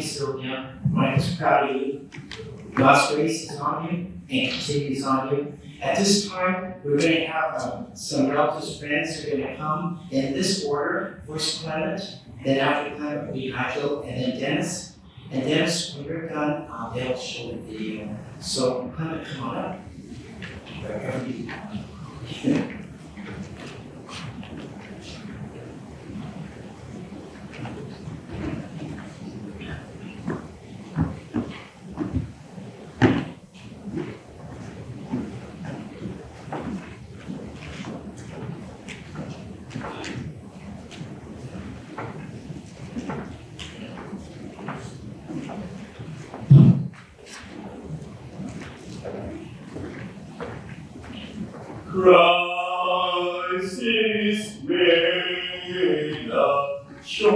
you, Sylvia. Mike's proud of you. God's grace is on you and continues on you. At this time, we're going to have some relatives, friends who are going to come in this order. First Clement, then after Clement will be Nigel, and then Dennis. And Dennis, when you're done, they'll show the video. So Clement, come on up. Wherever you want. Christ is made a sure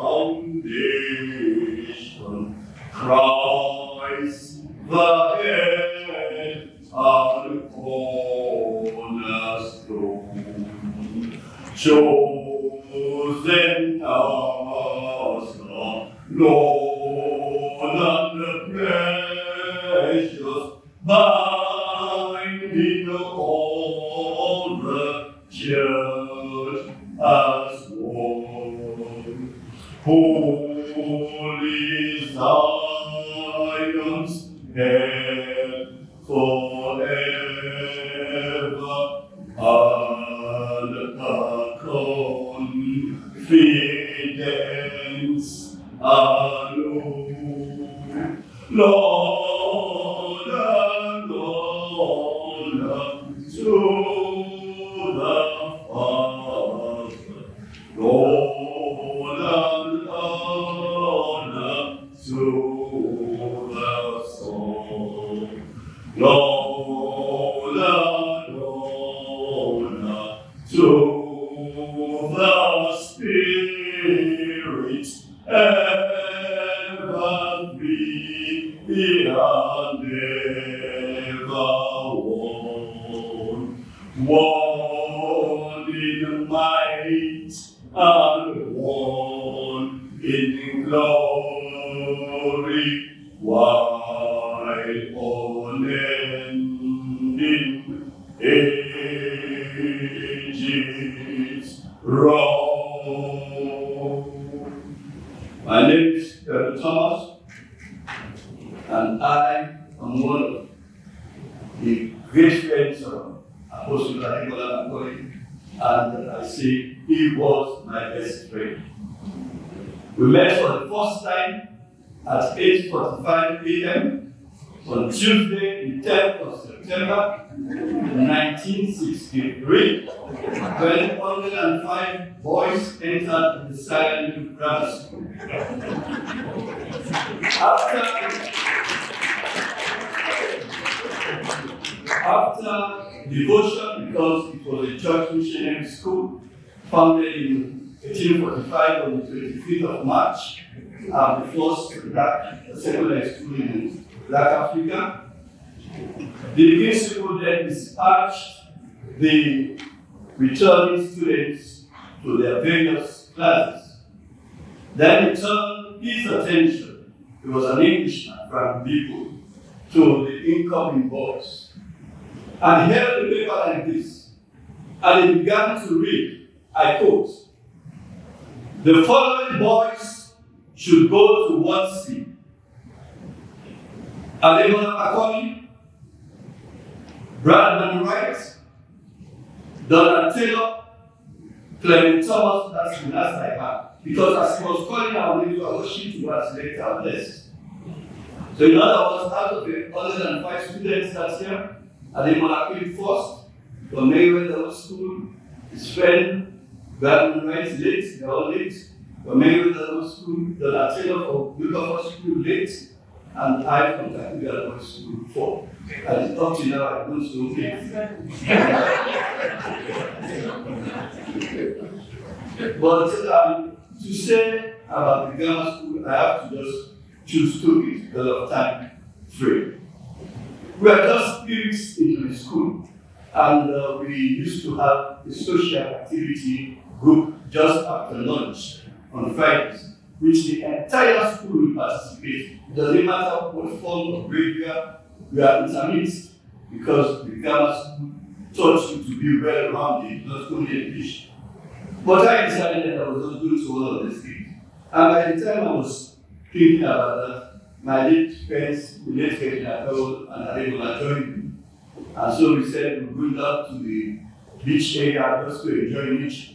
foundation. Christ the head and cornerstone. Chosen as the Lord and the precious binding all the church as one. Holy Zion's head forever, and the confidence alone. Lord and honor to the Father, Lord and honor to the Son, Lord and honor to the Spirit, ever be and ever one in might and one in glory, while unending ages roll. My name is Dr. Thomas, and I am one of the great friends of Apostle Nicola Makoli, and I say he was my best friend. We met for the first time at 8:45 a.m. on Tuesday, the 10th of September, 1963, when 105 boys entered the Silent Grammar School. After devotion, because it was a church missionary school founded in 1845 on the 25th of March, the first black secondary school in Black Africa. The principal then dispatched the returning students to their various classes. Then he turned his attention, he was an Englishman from Bibo, to the incoming boys. And he held the paper like this, and he began to read, I quote, "The following boys should go to 1C. Ademola Makoli, Bradman Wright, Donald Taylor, Clement Thomas," that's the last I had. Because as he was calling our name, I was shifting towards later list. So in other words, out of the 105 students that year, Ademola came first from Mayweather School. His friend, Bradman Wright, late, they all late. From Mayweather School, Donald Taylor from Wilberforce School, late. And I from Cathedral School 4. And up to now, I don't know okay. But to say about the grammar school, I have to just choose stories because of time frame. We are just 3 weeks into the school, and we used to have a social activity group just after lunch on Fridays. which the entire school will participate. It doesn't matter what form of grade we are intermixed, because the grammar school taught you to be well-rounded, not only English. But I decided that I was not going to all of these things. And by the time I was thinking about that, my late friends, the late friend Carol and Ademola joined me. And so we said we went out to the beach area just to enjoy nature.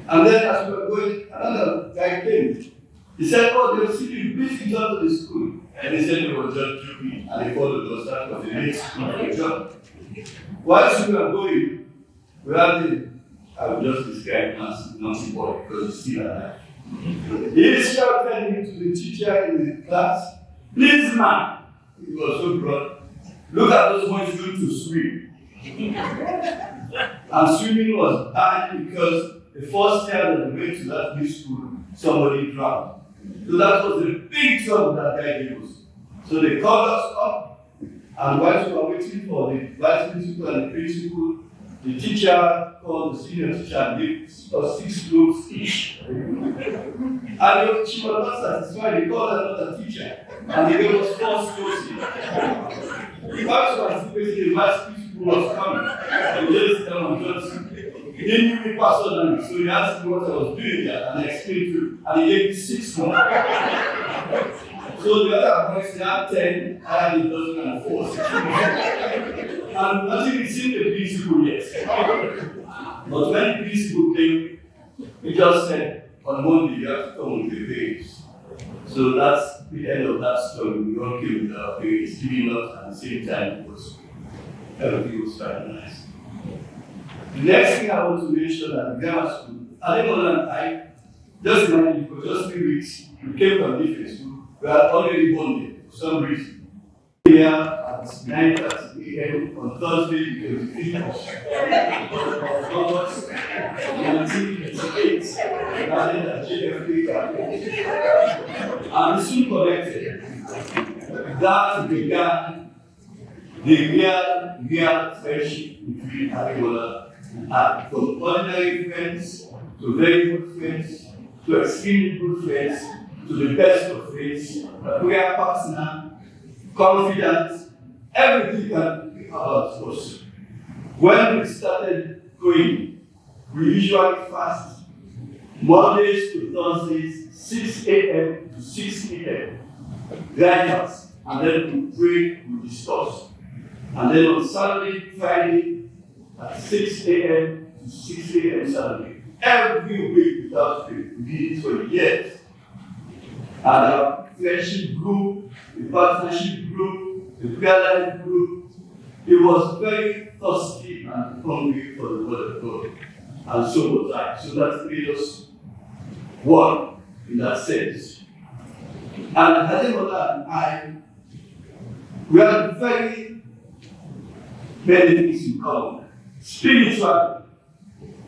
And then as we were going, another guy came. He said, "Oh, they'll see you, please come to the school." And they said they were just joking, and they followed us. That was the next school for the job. Whilst we were going, we had I will just describe him as a naughty boy because he's still alive. He shouted to the teacher in the class, "Please, man," he was so broad, "look at those boys going to swim." And swimming was banned because the first year that we went to that new school, somebody drowned. So that was the big trouble that guy gave us. So they called us up, and while we were waiting for the vice principal and the principal, the teacher called the senior teacher and gave us 6 clothes each. And she was not satisfied, they called another teacher, and they gave us 4 clothes each. While we were waiting, the vice principal was coming, and he just tell him, Johnson. He didn't give me password, so he asked me what I was doing there, and I explained to him, and he gave me 6 more. So the other boys, they had 10, I had 11 and 4. And nothing is in the principal yet. But when the principal came, he just said, "On Monday, you have to come with the parents." So that's the end of that story. We all came with our parents, giving us at the same time, everything was finalized. The next thing I want to mention at the grammar school, Ademola and I, just imagine, for just 3 weeks, we came from different school. We are already bonded for some reason. Here at 9:30 a.m. on Thursday, because we finished August 1988, started at JFK, and soon connected. That began the real friendship between Ademola and I, from ordinary friends to very good friends to extremely good friends to the best of friends, prayer partner, confident, everything can be about us. When we started going, we usually fast Mondays to Thursdays, 6 a.m. to 6 p.m. Guidance, and then we pray, we discuss. And then on Saturday, Friday, at 6 a.m. to 6 a.m. Saturday. Every week without fail. We did it for years. And our friendship group, the partnership group, the prayer life group, it was very thirsty and hungry for the word of God. And so was I. So that made us one in that sense. And Ademola and I, we had very many things in common. Spiritually.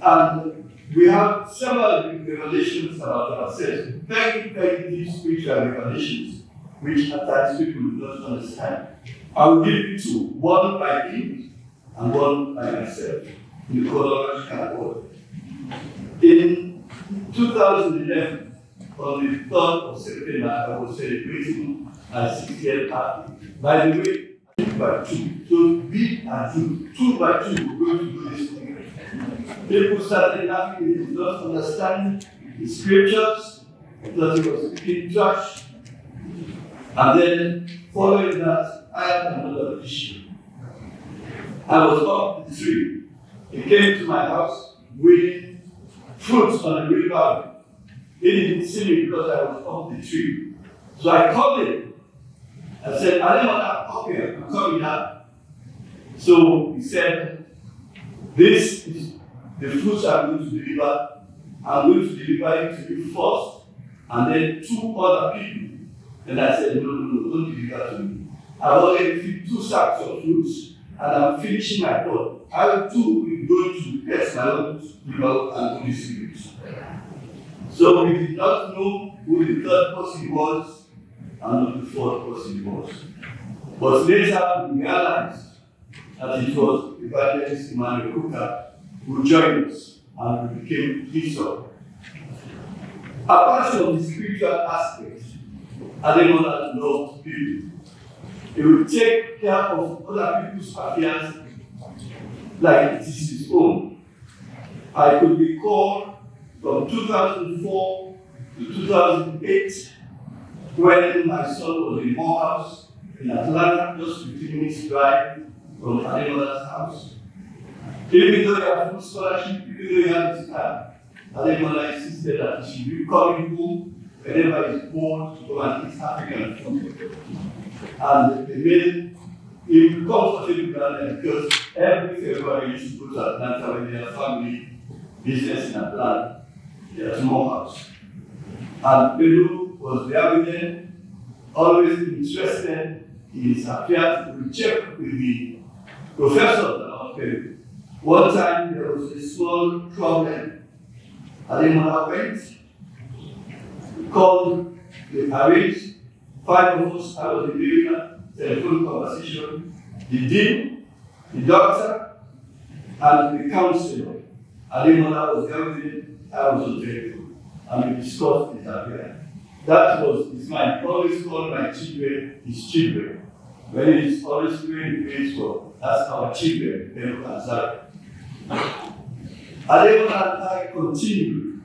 And we have several revelations about ourselves, very, very deep spiritual revelations, which at times people do not understand. I will give you 2, one by him and one by myself, in the chronological order. In 2011, on the 3rd of September, I was celebrating my 60th party. By the way, 2 by 2. So we are 2 by 2, we're going to do this thing. People started laughing, they did not understand the scriptures, that he was speaking trash. And then, following that, I had another issue. I was up the tree. He came to my house with fruits on the river. He didn't see me because I was up the tree. So I called him. I said, "Ademola, up here, I'm coming down." So he said, "This is the fruits I'm going to deliver. I'm going to deliver it to you first, and then 2 other people." And I said, no, don't deliver to me. I've already filled 2 sacks of fruits, and I'm finishing my thought. I too will go to get my own people and distribute. So we did not know who the 3rd person was and who the 4th person was. But later we realized that it was Evangelist Emmanuel Kuka who joined us and we became bishop. Apart from the spiritual aspect, Ademola loved people. He would take care of other people's affairs like it is his own. I could recall from 2004 to 2008 when my son was in Morehouse in Atlanta, just 15 minutes drive from Ademola's house. Even though he had full scholarship, even though he had his car, Ademola insisted that he should be coming home whenever he's bored to go and eat African food. And they made him comfortable down because every February he used to go to Atlanta when they had family business in Atlanta. They had a small house. And Pedro was there with them, always interested in his affairs. We checked with the professors about Pedro. One time there was a small problem. Ademola went, called, they arranged 5 of us. I was in the telephone conversation. The dean, the doctor, and the counselor. Ademola was there with him. I was on telephone. And we discussed his affair. That was his mind. He always called my children his children. When he's always doing the praise for, that's our children, Pedro and Zara. Ademola and I continued,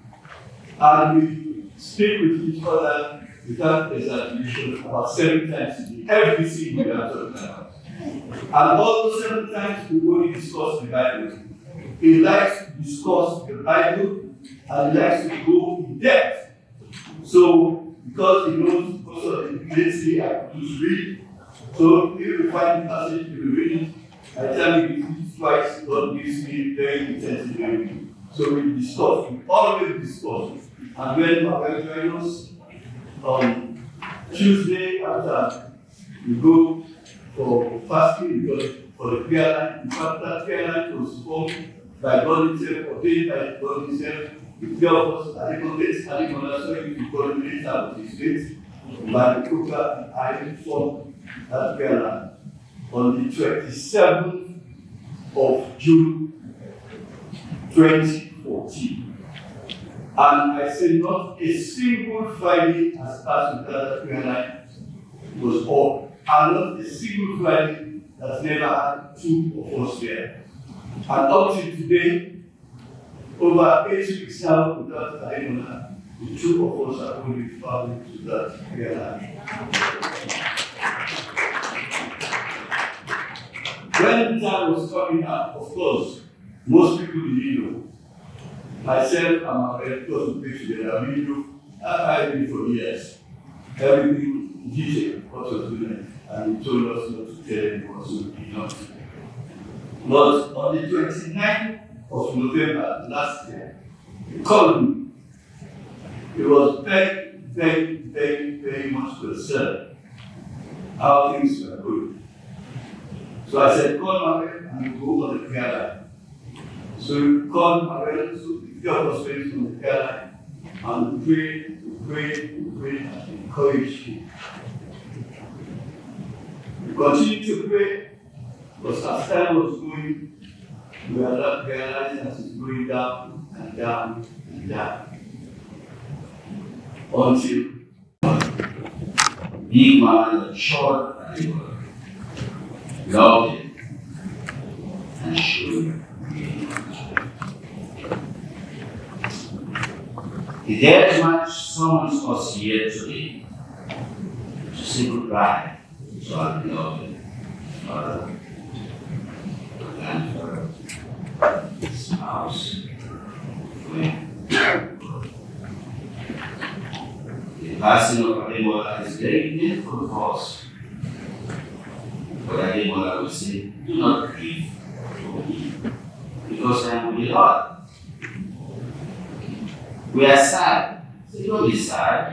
and we speak with each other without exaggeration about 7 times a day, every single day I'm talking about. And all those 7 times we only discuss the Bible. He likes to discuss the Bible, and he likes to go in depth. So, because he knows most of the places I could just read, so if we find the passage to be reading, I tell him it is twice, God gives me very intensive reading. So we discuss, we always discuss. And when Mabel joined us on Tuesday after we go for fasting, because for the prayer line, in fact that prayer line was formed by God himself, ordained by God himself. The 3 of us, Ademola, so if you coordinate out his faith, by the Kuka and I formed that prayer line on the 27th of June 2014. And I say not a single Friday has passed without that prayer line was up. And not a single Friday that's never had 2 of us there. And up to today, over 8 weeks now without Ademola, the 2 of us are only found to that prayer line. When the time was coming up, of course, most people didn't know. Myself and my friend, because we pray together, we knew I've been for years. Everything in detail, what was doing, and he told us not to tell anyone, so we did not. But on the 29th of November last year, he called me. He was very, very, very, very much concerned how things were going. So I said, call Mabel and we'll go on the prayer line. So we called Mabel, so the 3 of us went on the prayer line, and we prayed, and encouraged him. We continued to pray, because as time was going, we had that prayer line as it's going down and down and down. Until big man, short and loved it and showed it. The dead man summons us here today to say goodbye to our beloved Father and for his spouse. The passing of Ademola is very painful for us. But Ademola will say, do not grieve for me, because I am with the Lord. We are sad. So don't be sad.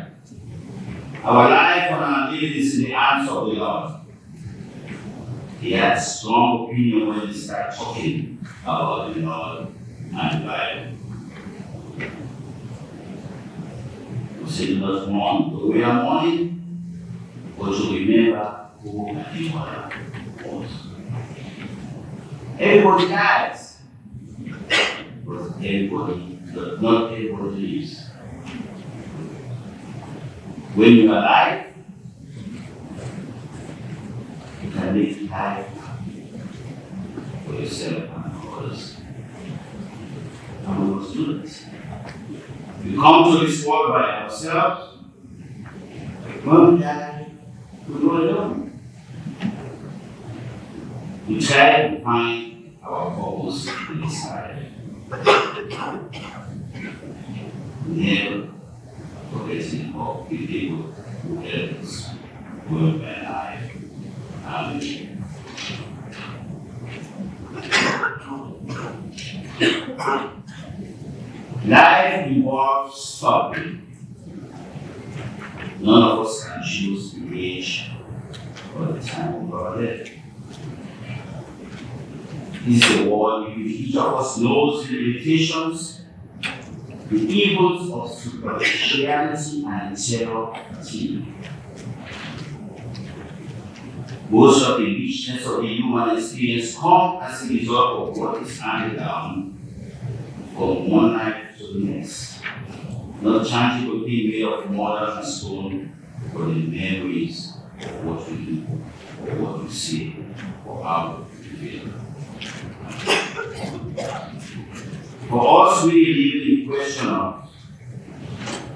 Our life and our living is in the hands of the Lord. He had strong opinion when he started talking about the Lord and the Bible. We say, do not mourn, but we are mourning, but to remember who Ademola was. Everybody dies, but not everybody lives. When you are alive, you can make life for yourself and for others. And we must do this. We come to this world by ourselves. When we die, we go alone. We try to find our purpose in this life. Never forgetting about the people who help us live their life. Amen. Life involves suffering. None of us can choose the age or the time of our death. This is a world in which each of us knows the limitations, the evils of superficiality and eternal fatigue. Most of the richness of the human experience come as a result of what is handed down from one life to the next. Not tangible thing made of mortar and stone, but the memories of what we do, or what we say, or how we feel. For us, we live in the question of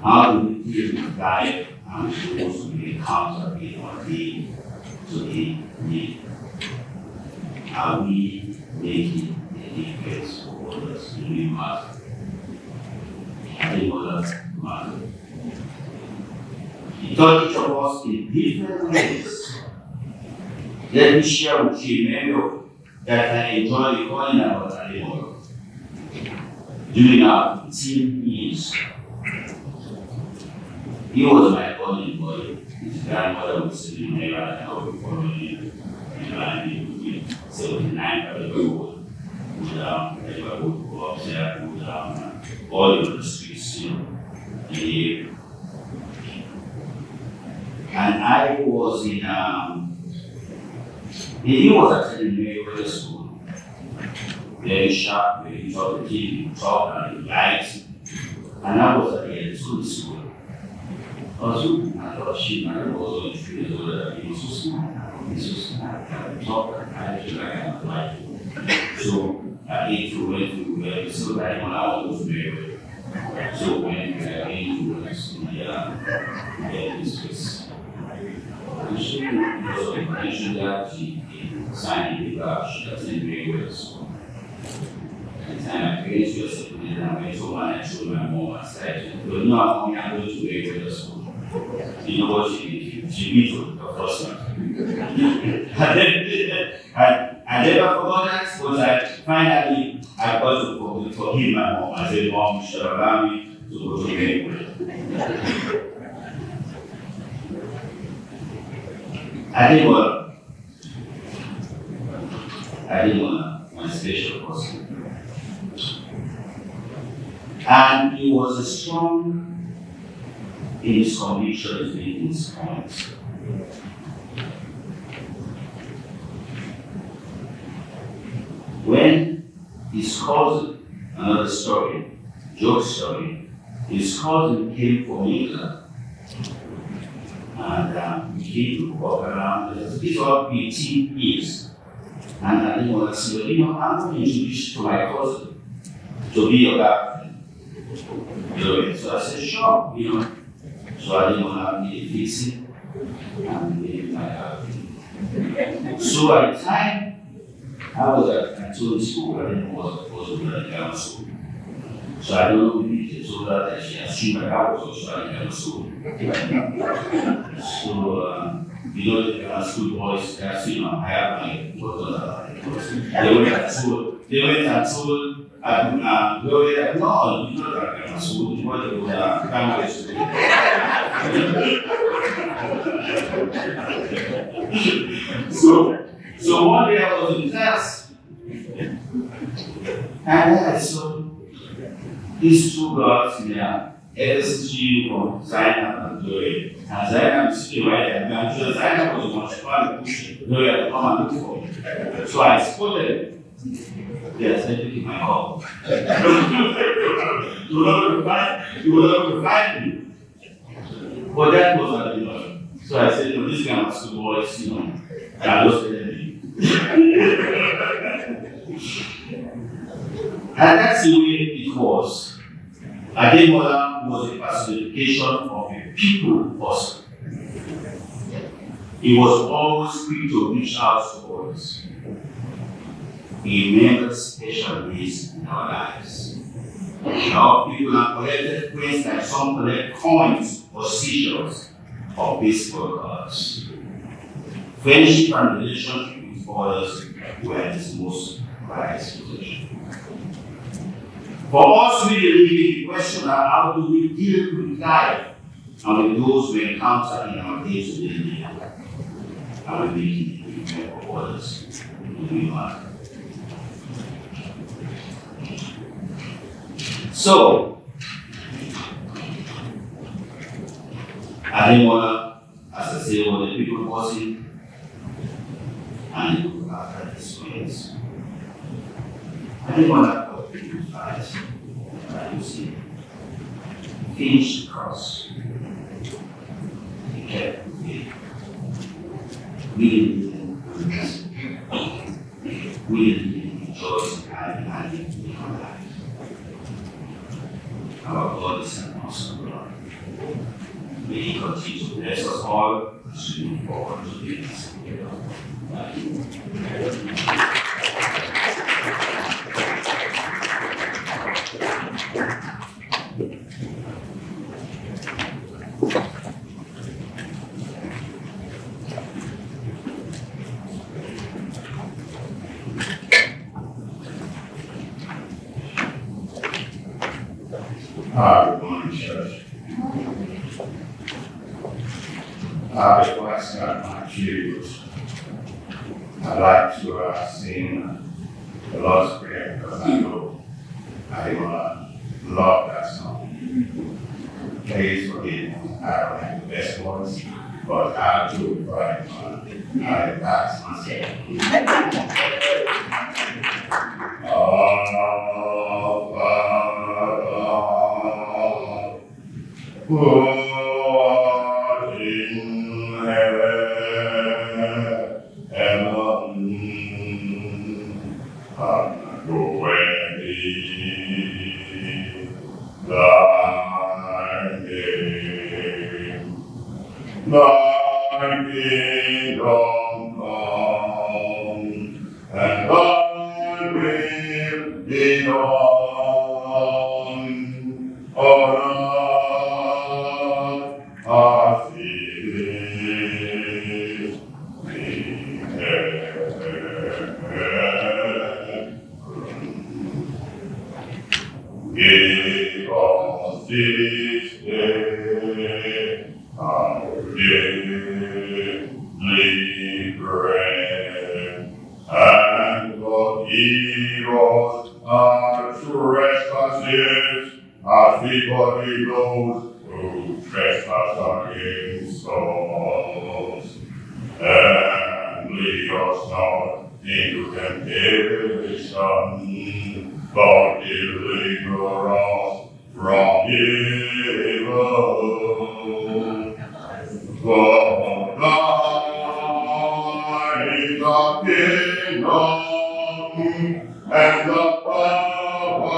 how do we deal with life and those we encounter in our day to day. Are we making a difference for others? Do we matter? I think others matter. He taught each of us in different ways. Let me share with you a memory that I enjoy recalling about Ademola. During our 15 years, he was my only boy. His grandmother was sitting there and I was following him. And he would be 79 years old. Go down, everybody would go up there, go down, all over the streets, in the area. And I was in, he was attending Meriwether School. Very sharp, very talkative, talk and light. And I was at the school. I was looking at our sheep and I was only 3 years old and he was so smart. He's so smart. I could talk and I feel like I like it. So I went to so that when I was married. So when I came to this was because of the issue that she signed the paper, she doesn't very well. So at the time I finished yourself and I went home and I told my mom and said, but no, I'm going to very well school. You know what she did? She beat me the first time. I never forgot that, but I finally I got to forgive my mom. I said, Mom, you should allow me to go to Meriwether. I didn't want one special person. And he was strong in his convictions, in his points. When his cousin, another story, joke story, his cousin came from England and he came to walk around. These are 18 years. And I didn't want to say, well, you know, I'm going to introduce you to my cousin to be your girlfriend. So I said, sure, you know. So I didn't want to be fixing and be my girlfriend. So at the time, I was at Tony School, I didn't know what was at grammar school. So I don't know if they told her that she assumed that I was also at grammar school. So, you know, the grammar school boys, that's, you know, I have my they went and told, Gloria, no, you know that grammar school, you want to go to primary school. So one day I was in class, and I saw these 2 girls in their SSG uniform, Zainab and Gloria. And Zainab is sitting right there, and I'm sure Zainab was the one trying to push Gloria to come and look for me. So I spotted them. Yes, I took my call. You were not to find me. But that was not enough. So I said, no, this kind of school boys, and I just let them be. And that's the way it was. Ademola was a personification of a people person. He was always quick to reach out to us. He remembered special days in our lives. Now people have collected coins like some collect coins or seashells or baseball cards. Friendship and relationship with others were his most prized possession. For us, we believe the question of how do we deal with life and with those we encounter in our day-to-day life, and we make it different for others who we are. So, Ademola, as I say, was the people person, and he looked after his friends. Ademola got people fight, you see, finished the cross. He kept moving. We didn't rejoice in having in our life. Our God is an awesome God. May He continue to bless us all as we move forward to this. Good morning, church. Before I start my cues, I'd like to sing the Lord's Prayer because I know I love that song. Please forgive me, I don't have the best voice, but I'll do it right. I embarrass myself. Who art in heaven, hallowed be thy name. Thy kingdom come, and thy will be done on earth as it is in heaven. Give us this day our daily bread, and forgive us our trespasses, as we forgive those who trespass against us. And lead us not into temptation, but deliver us from evil. For thine is the kingdom, and the power,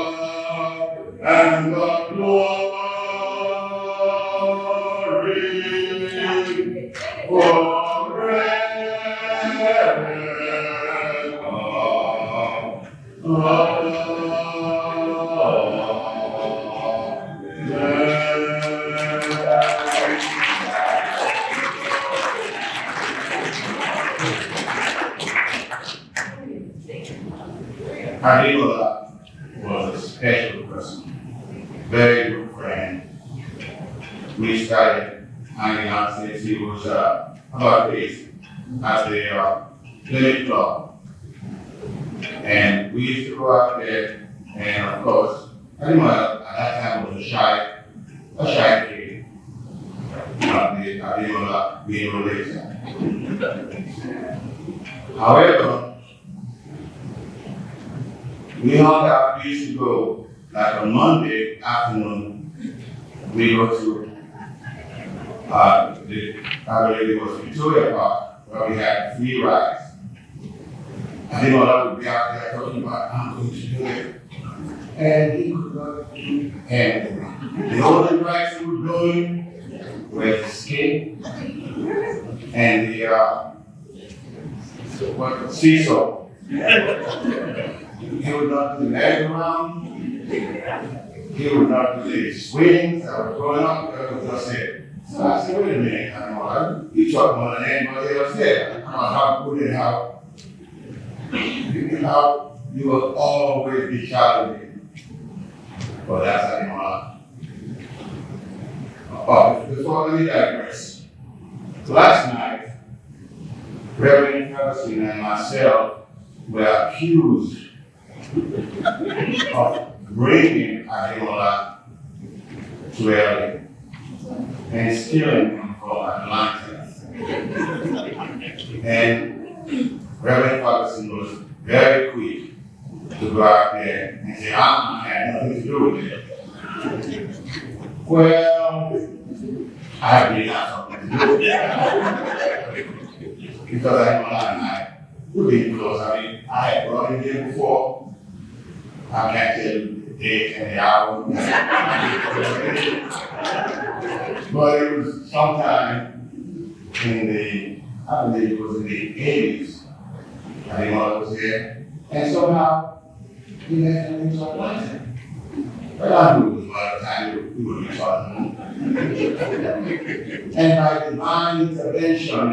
and the glory, forever. Ademola was a special person, very good friend. We started hanging out since he was about this at the Plymouth Club. And we used to go out there, and of course, Ademola at that time was a shy kid. Ademola being related. However, we hung out, we used to go, like on Monday afternoon, we go to I believe it was Victoria Park, where we had 3 rides. I didn't know would be out there talking about, I'm going to do it. And he could not do anything. The only rides he was doing were the skate and the seesaw. He would not do the merry-go-round. He would not do the swings that were going on because it was just it. So I said, wait a minute, you talk more than anybody else there. How good and how you will always be challenging. Well, that's how you are. Oh, before let me digress. Last night, Reverend Ferguson and myself were accused of bringing Ademola to LA and stealing him from Atlanta. And Reverend Ferguson was very quick to go out there and say, I had nothing to do with it. Well, I really have something to do with it. Because Ademola and I were being close. I mean, I had brought him here before. I can't tell you the date and the hour. But it was sometime in the, I believe it was in the 80s. Ademola was here. And somehow, he left him into Atlanta. But I knew it was by the time we would be talking. And by divine intervention,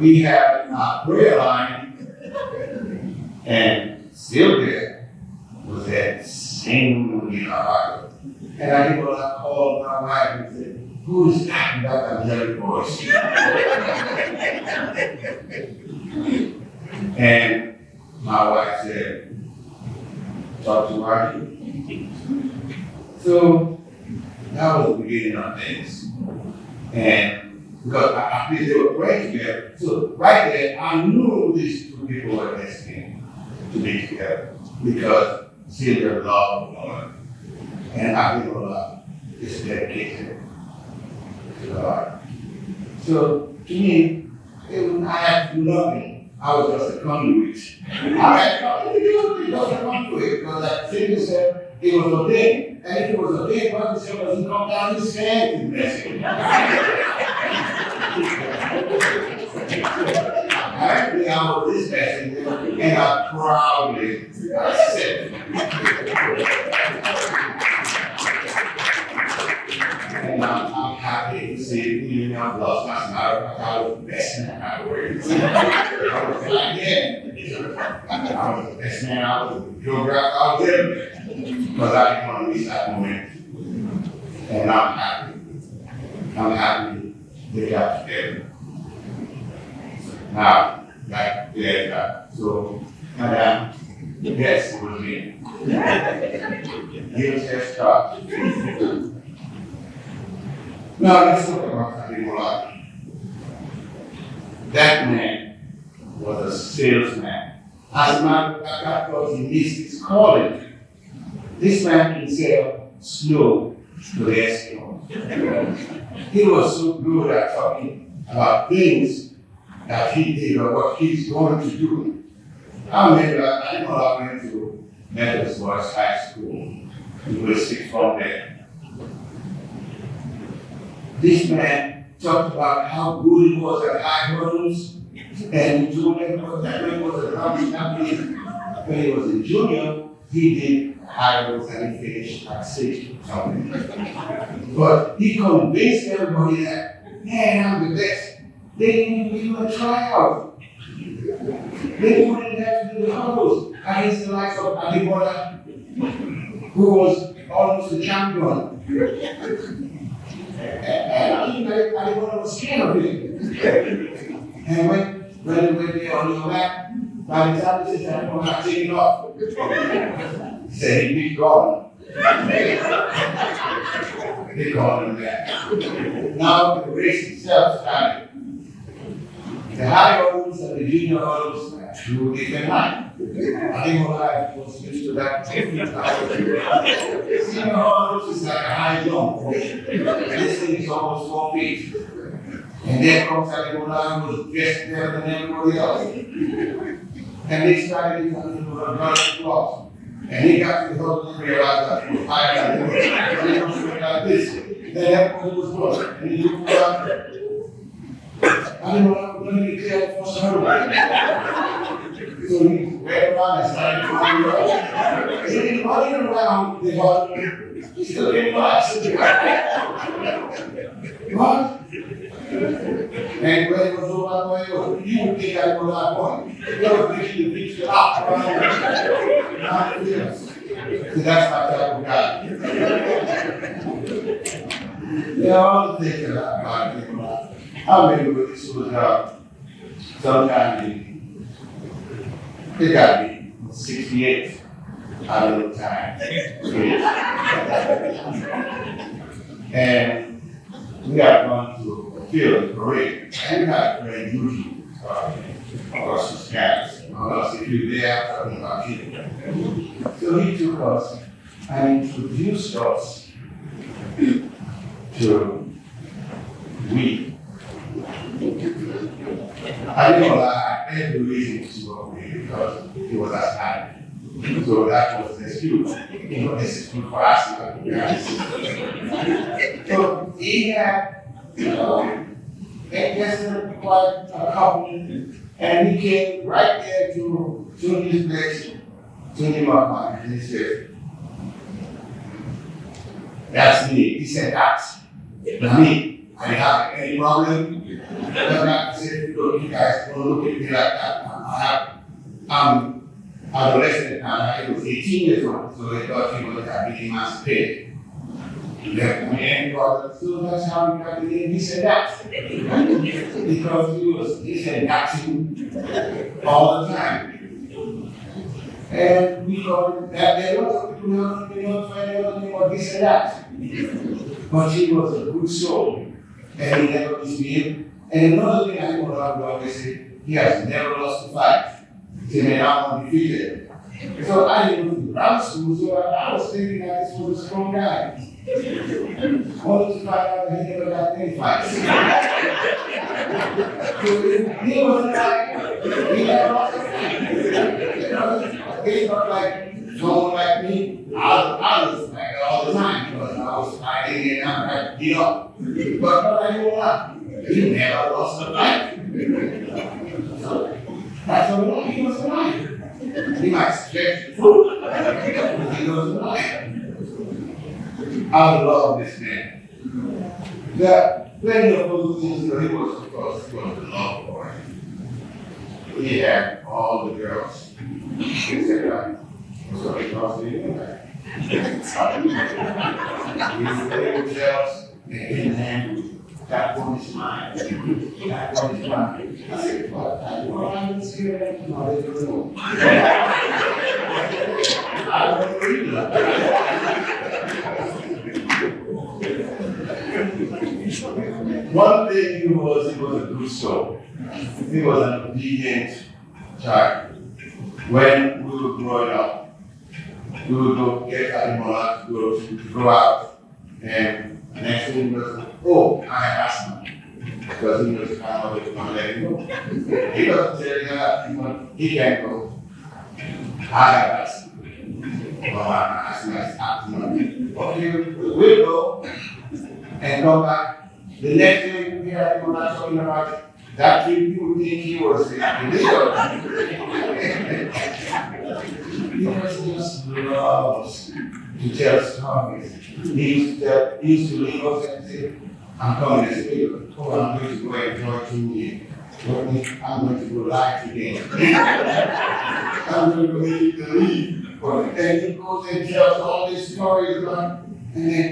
we had a prayer line, and still there was that singing in our heart. And I called my wife and said, who's that angelic voice? And my wife said, talk to Roger. So that was the beginning of things. And because I feel they were praying together. So right there, I knew these 2 people were destined to be together because Sylvia loved the Lord. And Ademola is dedicated to God. So to me, I had to do nothing. I was just a conduit. I had nothing to do with it, just a conduit. Because like Sylvia said, it was ordained. And if it was ordained, why the Sylvia doesn't come down his hand and bless him? Actually, I was this message, and I proudly accept it. And I'm happy to see I've lost my smile. I was the best man I was. I was like, yeah. I was the best man I was. I was there. Because I didn't want to miss that moment. And I'm happy. I'm happy they got together. Now, like, yeah, so, Madam, yes, it was me. Guilty as charged. Now, let's talk about Ademola. That man was a salesman. As a matter of fact, I thought he missed his calling. This man can sell snow to the Eskimos. He was so good at talking about things that he did or what he's going to do. I remember I went to Methodist Boys High School. We were 6 from there. This man talked about how good he was at high hurdles, and he told everyone that man was a drum champion. When he was a junior, he did high hurdles and he finished at 6 something. But he convinced everybody that, man, I'm the best. They didn't even do a tryout. They wouldn't have to do the hurdles against the likes of Ademola, who was almost a champion. And Ademola was scared of him. And when they went there on your map, by the time they said, I'm not taking off, he said, he'd be gone. They called him that. Now the race itself started. The high hurdles and the junior hurdles 2 different lines. I think what I was used to that. Senior hurdles is like a high jump. And this thing is almost 4 feet. And then comes Ademola was dressed better than everybody else. And they started to run across. And he got to the hurdle and realized that he was higher than him. And he was doing like this. Then everybody was running. And he looked around. Ademola was going to be clear for some hurdle. So he went around and started to run around. He didn't run around the hurdle. He still didn't pass. What? And when it was over my way, you would think I was not going. You were thinking the beach was out around here. So that's my type of guy. There are other things that I think about. I remember this was sometime it got to be 68. I don't know the time. And we got gone to a field parade, and we had a parade usually across the skies. If you're there, talking about him. So he took us and introduced us to weed. I didn't know that I had the reason to smoke weed because it was as high. So that was the excuse. This is good for us. So he had, quite a couple, and he came right there to his place, to him up, and he said, "That's me." He said, "That's me. I didn't have any problem." And I said, "Look, you guys don't look at me like that. I'm adolescent and I was 18 years old, so they thought he was being emancipated. He left me and brother, so that's how he got the name. He said that. Because he said that all the time. And we thought that there was a people who don't know what he said that. But he was a good soul, and he never misbehaved. And another thing I know about always say, he has never lost a fight. He may not undefeated. So I didn't go to ground school, so I was thinking that this was a strong guy. Only to find out that he never got any fights. So he was like, he never lost a fight. He's not like someone like me. I was like that all the time because I was fighting and I'm like, But not like you are. He never lost a fight. That's all right. He was alive. He might stretch the foot, but he was alive. I love this man. There are plenty of other things that he was, of course, a love boy. He had all the girls. He said, so he lost the universe. He would play with girls and then that one is mine. That one is mine. I said, what? I don't see that. No, they don't know. I don't read that. One thing he was a good soul. He was an obedient child. When we were growing up, we would go get Ademola to go out, and the next thing was, oh, I have asthma. Because he was kind of going to let him go. He doesn't tell you that, he can't go. I have asthma. Well, my asthma is asthma. Okay, we'll go and come back. The next day we had him talking about that trip, you would think he was illegal. He just loves to tell stories. He used to leave us and say, I'm coming to speak. Oh, I'm going to go enjoy 2 years. I'm going to go live today. I'm going to leave the lead. And he goes and tells all these stories about, and then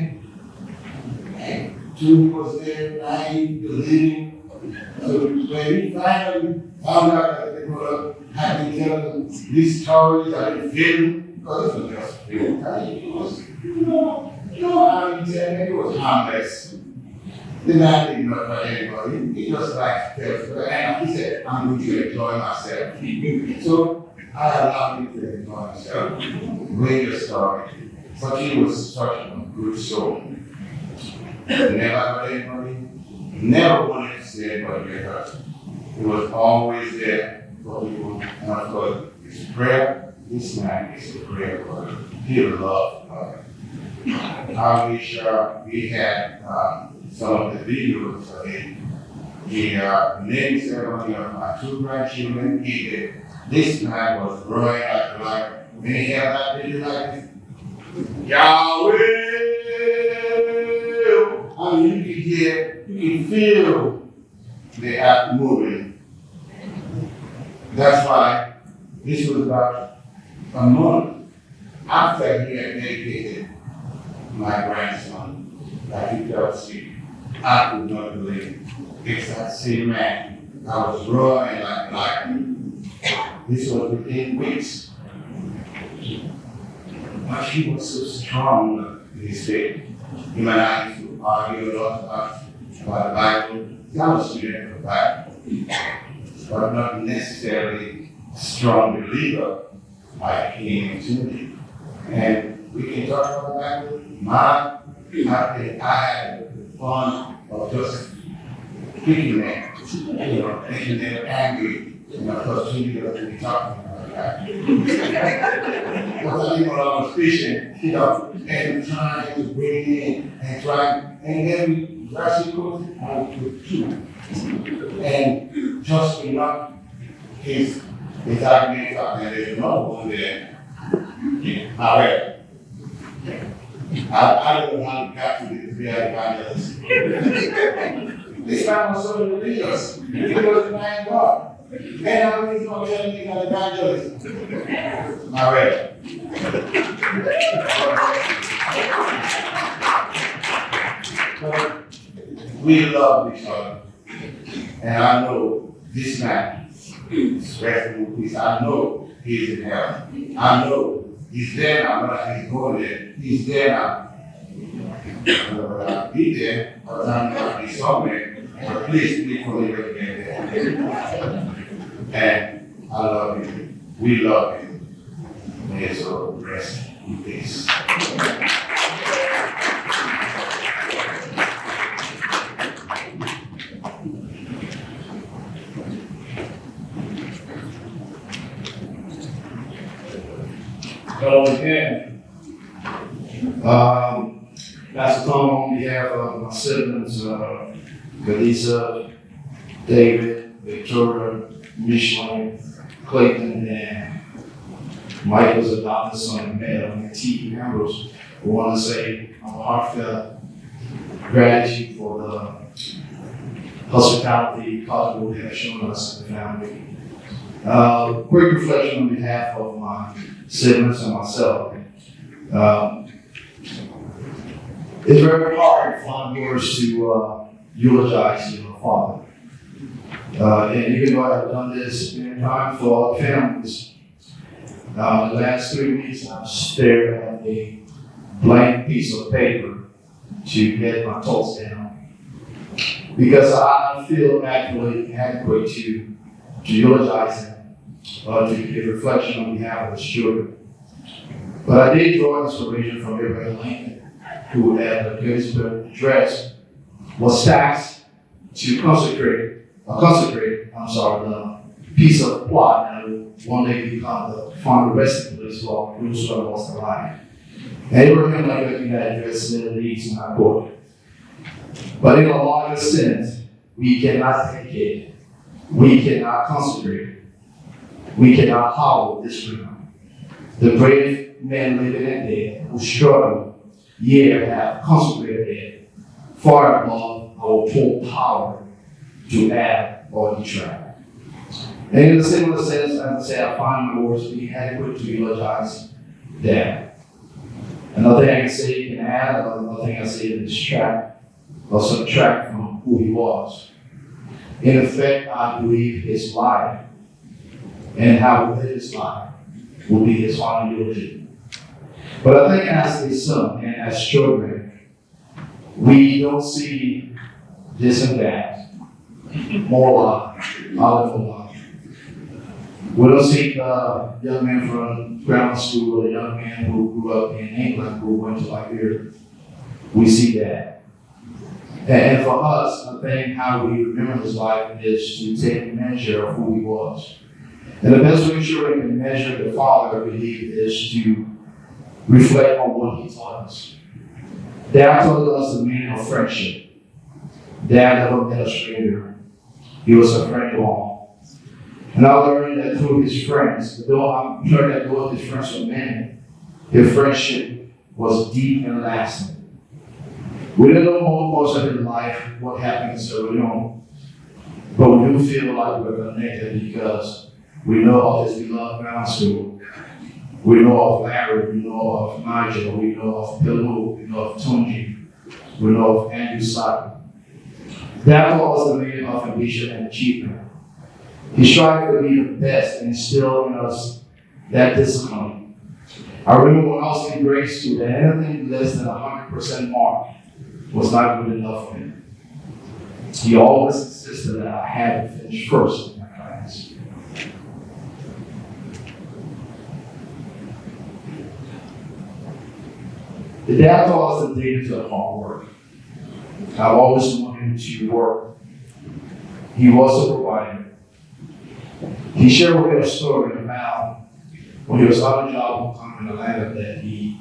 Julie was there, naive, believing. So when we finally found out that they were having telling these stories, I didn't feel because it was just real. It was, he was harmless. The man didn't know about anybody. He just liked to and he said, I'm going to enjoy myself. So I allowed him to enjoy myself. Radio story. But he was such a good soul. Never hurt anybody. Never wanted to see anybody get hurt. He was always there for people. And of course, his prayer, this man is a prayer warrior. He loved God. I wish we had some of the videos of him. The naming ceremony of my 2 grandchildren, he did. This man was roaring like a lion. When he had that video like this, Yahweh! I mean, you can hear, you can feel the act moving. That's why this was about a month after he had dedicated my grandson, like he fell asleep. I could not believe it. It's that same man. I was roaring like a lion. This was within weeks. But he was so strong in his faith. Him and I used to argue a lot about the Bible. I was a student of the Bible, but not necessarily a strong believer like him to me. And we can talk about the Bible. I had the fun of just picking them, making them angry, and of course, we be talking about that. Because I was fishing, and trying to bring in, and then we actually could with 2. And just enough, his argument up, and there's another one there. However, I don't know how to capture it to be an evangelist. This man was so religious. He was denying God. And how many people tell me an evangelist? However, we love each other. And I know this man is resting in peace. I know he's in heaven. I know he's there now, but he's going there. He's there now. I'll be there, but I'm going to be somewhere. But please for me to get there. And I love him. We love him. May his soul rest in peace. Hello again. Pastor Tom, on behalf of my siblings, Galisa, David, Victoria, Micheline, Clayton, and Michael's adopted son, Madam, and T. members, we want to say a heartfelt gratitude for the hospitality Cottonwood will have shown us and the family. Quick reflection on behalf of my siblings and myself. It's very hard to find words to eulogize your father. And even though I've done this many times for all the families, the last 3 weeks I've stared at a blank piece of paper to get my thoughts down. Because I don't feel adequate to eulogize him or to give reflection on behalf of his children. But I did draw inspiration from Abraham Lincoln, who at the Gettysburg Address was tasked to consecrate the piece of plot that would one day become the final resting place for those who have lost their life. And Abraham Lincoln in that address said these, and I quote, "But in a larger sense, we cannot dedicate, we cannot consecrate, we cannot hallow this freedom. The brave men living and dead who struggle, yet have consecrated it far above our full power to add or detract." And in a similar sense, as I say, I find my words to be adequate to eulogize Dad. Another thing I can say can add, another thing I say to distract or subtract from who he was. In effect, I believe his life and how he lived his life will be his final eulogy. But I think as a son and as children, we don't see this and that, more love, more love. We don't see a young man from grammar school or a young man who grew up in England who went to Liberia. We see that. And for us, I think how we remember his life is to take measure of who he was. And the best way sure we can measure the Father, I believe, is to reflect on what he taught us. Dad taught us the meaning of friendship. Dad never met a stranger. He was a friend to all. And I learned that through his friends, though I'm sure that both his friends were many, his friendship was deep and lasting. We didn't know most of his life, what happened, so we don't. But we do feel like we're connected because we know of his beloved grammar school. We know of Larry, we know of Nigel, we know of Bill, we know of Tony, we know of Andrew Sutton. That was the meaning of ambition and achievement. He strived to be the best and instill in us that discipline. I remember when I was in grade school that anything less than 100% mark was not good enough for him. He always insisted that I had to finish first in my class. The dad taught us the dangers of hard work. I've always wanted him to work. He was a provider. He shared with me a story about when he was on a job in Atlanta that he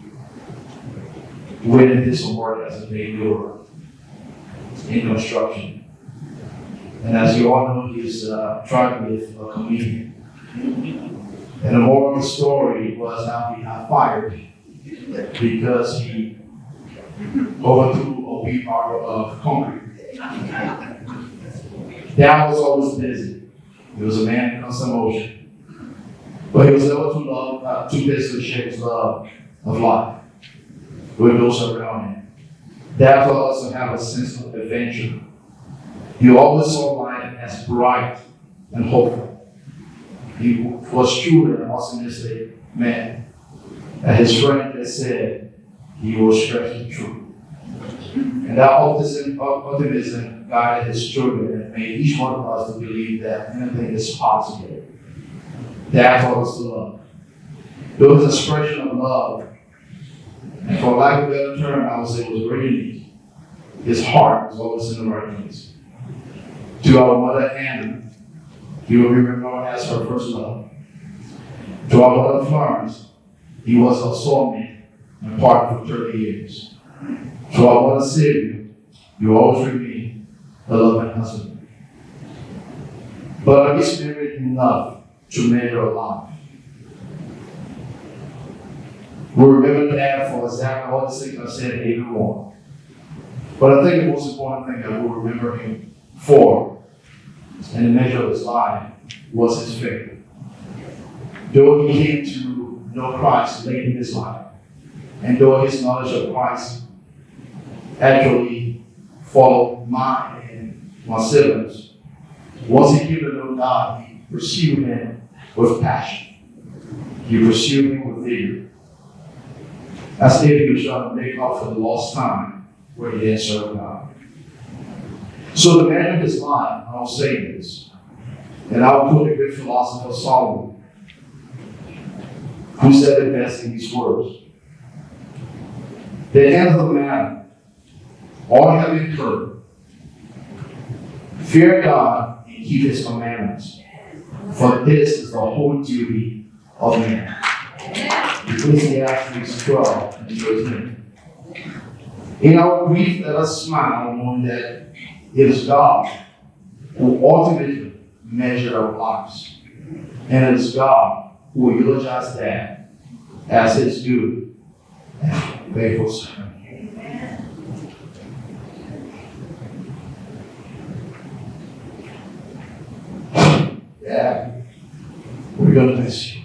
went and did some work as a laborer in construction. And as you all know, he's trying to be a comedian. And the moral of the story was how he got fired because he overthrew a wheelbarrow of concrete. Dad was always busy. He was a man in constant motion. But he was never too busy to share his love of life with those around him. Dad taught us to have a sense of adventure. He always saw life as bright and hopeful. He was truly an optimistic man. And his friend had said he was stretching the truth. And that optimism guided his children and made each one of us to believe that anything is possible. Dad taught us to love. There was an expression of love, and for lack of a better term, I would say it was very unique. His heart was always in the right place. To our mother Anna, he will be remembered as her first love. To our mother Florence, he was a soulmate and partner for 30 years. To our mother Sylvia, you always remain a loving husband. But are we spirit enough to measure a life? We remember Dad for exactly all the things I said and even more. But I think the most important thing that we'll remember him for and the measure of his life was his faith. Though he came to know Christ late in his life, and though his knowledge of Christ actually followed mine and my siblings, once he came to know God, he pursued him with passion. He pursued him with vigor. As if he was trying to make up for the lost time where he didn't serve God. So the man of his life, I'll say this, and I'll quote the great philosopher Solomon, who said it best in these words. The end of the matter, all have incurred. Fear God and keep his commandments, for this is the whole duty of man. Ecclesiastes 12 and 13. In our grief, let us smile, knowing that it is God who ultimately measures our lives. And it is God who will eulogize that as his good and faithful servant. Yeah, we're going to miss you.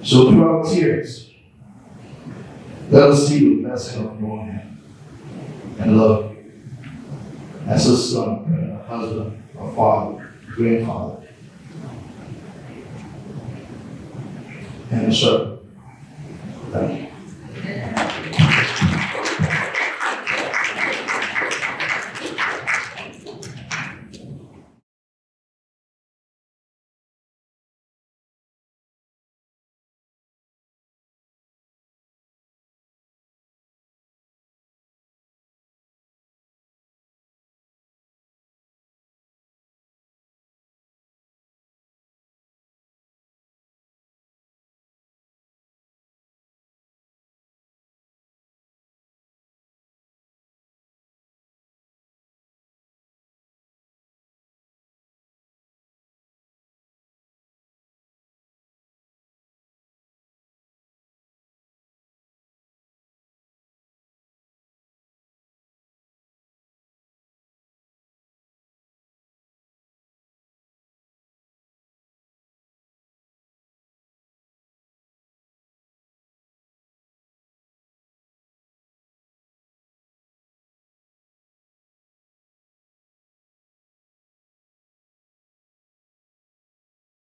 So through our tears, let us see the blessing of knowing him and love you as a son, a husband, a father, grandfather, and a servant. Thank you.